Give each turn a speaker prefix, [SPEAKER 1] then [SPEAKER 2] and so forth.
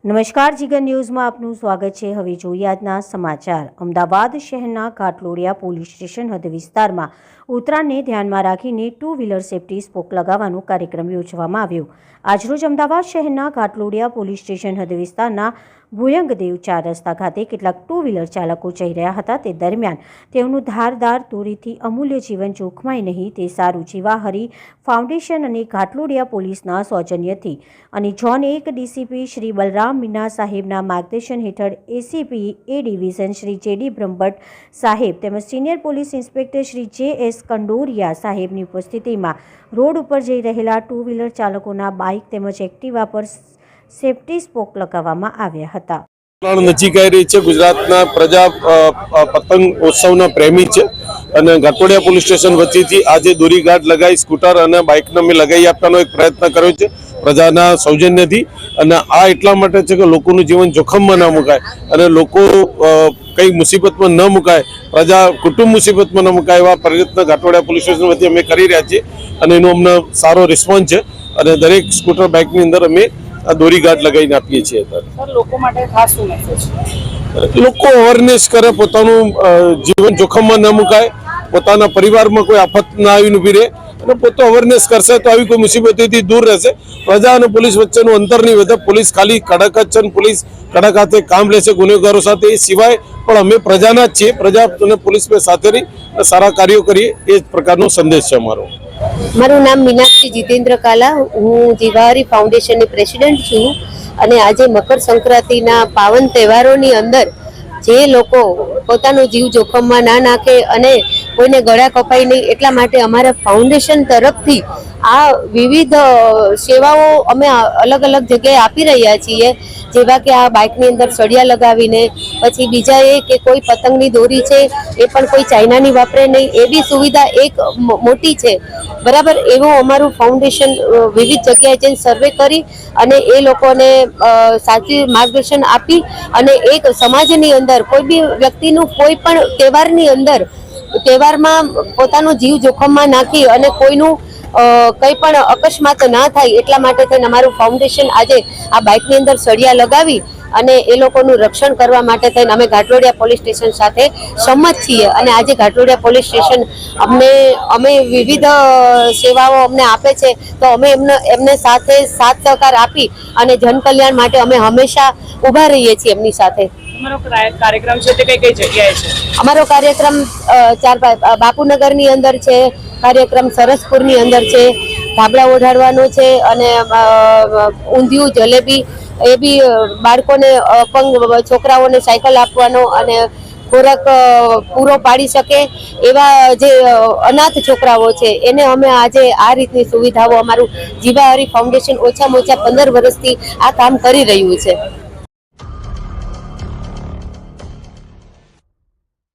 [SPEAKER 1] નમસ્કાર, જીગર ન્યૂઝમાં આપનું સ્વાગત છે। હવે જોઈએ આજના સમાચાર। અમદાવાદ શહેરના ઘાટલોડિયા પોલીસ સ્ટેશન હદ વિસ્તારમાં ઉત્તરાયણને ધ્યાનમાં રાખીને 2 વ્હીલર સેફટી સ્પોક લગાવવાનો કાર્યક્રમ યોજવામાં આવ્યો। આજરોજ અમદાવાદ શહેરના ઘાટલોડિયા પોલીસ સ્ટેશન હદ વિસ્તારના ભુયંગદેવ 4 રસ્તા ખાતે કેટલાક 2 વ્હીલર ચાલકો જઈ રહ્યા હતા। તે દરમિયાન તેઓનું ધારદાર દોરીથી અમૂલ્ય જીવન જોખમાય નહીં તે સારું જીવા હરી ફાઉન્ડેશન અને ઘાટલોડિયા પોલીસના સૌજન્યથી અને ઝોન 1 ડીસીપી શ્રી બલરામ મીના સાહેબના માર્ગદર્શન હેઠળ એસીપી એ ડિવિઝન શ્રી જેડી બ્રહ્મભટ્ટ સાહેબ તેમજ senior police inspector Shri જે.એસ. Kandoriya સાહેબની ઉપસ્થિતિમાં રોડ ઉપર જઈ રહેલા 2 વ્હીલર ચાલકોના બાઇક તેમજ એક્ટિવા પર સેફટી સ્પોક લગાવવામાં આવ્યા હતા।
[SPEAKER 2] નજીક આવી રહી છે। ગુજરાતના પ્રજા પતંગ ઉત્સવના પ્રેમી છે અને ઘાટલોડિયા પોલીસ સ્ટેશન વતીથી આજે દોરી ગાર્ડ લગાવી સ્કૂટર અને બાઇકને અમે લગાવી આપવાનો એક પ્રયત્ન કર્યો છે પ્રજાના સૌજન્યથી। અને આ એટલા માટે છે કે લોકોનું જીવન જોખમમાં ન મુકાય અને લોકો કઈ મુસીબતમાં ન મુકાય, પ્રજા કુટુંબ મુસીબતમાં ન મુકાય એવા પ્રયત્ન ઘાટલોડિયા પોલીસ સ્ટેશન વતી અમે કરી રહ્યા છીએ અને એનો અમને સારો રિસ્પોન્સ છે અને દરેક સ્કૂટર બાઇકની અંદર અમે આ દોરી ગાર્ડ લગાવીને આપીએ છીએ।
[SPEAKER 3] લોકો માટે ખાસ શું મેસેજ?
[SPEAKER 2] લોકો અવેરનેસ કરે, પોતાનું જીવન જોખમમાં ન મુકાય, પોતાના પરિવારમાં કોઈ આફત ના આવીને ઊભી રહે અને પોતે અવેરનેસ કરશે તો આવી કોઈ મુસીબતોથી દૂર રહેશે। પ્રજા અને પોલીસ વચ્ચેનું અંતર નહીં વધે। પોલીસ ખાલી કડક જ છે, પોલીસ કડક હાથે કામ લેશે ગુનેગારો સાથે, એ સિવાય પણ અમે પ્રજાના જ છીએ। પ્રજા અને પોલીસ સાથે રહી સારા કાર્યો કરીએ એ જ પ્રકારનો સંદેશ છે અમારો।
[SPEAKER 4] મારું નામ મીનાક્ષી જીતેન્દ્ર કાલા, હું જીવાહરી ફાઉન્ડેશનની પ્રેસિડેન્ટ છું અને આજે મકર સંક્રાંતિના પાવન તહેવારોની અંદર જે લોકો પોતાનો જીવ જોખમમાં ના નાખે અને કોઈને ગળા કપાય નહીં એટલા માટે અમારા ફાઉન્ડેશન તરફથી આ વિવિધ સેવાઓ અમે અલગ અલગ જગ્યાએ આપી રહ્યા છીએ। જેવા કે આ બાઇકની અંદર સળિયા લગાવીને, પછી બીજા એ કે કોઈ પતંગની દોરી છે એ પણ કોઈ ચાઇનાની વાપરે નહીં એવી સુવિધા એક મોટી છે, બરાબર। એવું અમારું ફાઉન્ડેશન વિવિધ જગ્યાએ જઈને સર્વે કરી અને એ લોકોને સાચી માર્ગદર્શન આપી અને એક સમાજની અંદર કોઈ બી વ્યક્તિનું કોઈ પણ તહેવારમાં પોતાનો જીવ જોખમમાં નાખી અને કોઈનું કંઈ પણ અકસ્માત ના થાય એટલા માટે થઈને અમારું ફાઉન્ડેશન આજે આ બાઇકની અંદર સળિયા લગાવી અને એ લોકોનું રક્ષણ કરવા માટે થઈને અમે ઘાટલોડિયા પોલીસ સ્ટેશન સાથે સંમત છીએ। અને આજે ઘાટલોડિયા પોલીસ સ્ટેશન અમે વિવિધ સેવાઓ અમને આપે છે તો અમે એમને સાથે સાથ સહકાર આપી અને જનકલ્યાણ માટે અમે હંમેશા ઊભા રહીએ છીએ એમની સાથે।
[SPEAKER 3] તમારો કાર્યક્રમ છે તે કઈ જગ્યાએ છે?
[SPEAKER 4] અમારો કાર્યક્રમ બાપુનગરની અંદર છે, કાર્યક્રમ સરસપુરની અંદર છે, ધાબળા ઓઢાડવાનો છે અને ઊંધિયું જલેબી એ બી બાળકોને અપંગ છોકરાઓને સાયકલ આપવાનો અને ખોરાક પૂરો પાડી શકે એવા જે અનાથ છોકરાઓ છે એને અમે આજે આ રીતની સુવિધાઓ અમારું જીવાહરી ફાઉન્ડેશન ઓછામાં ઓછા 15 વર્ષથી આ કામ કરી રહ્યું છે।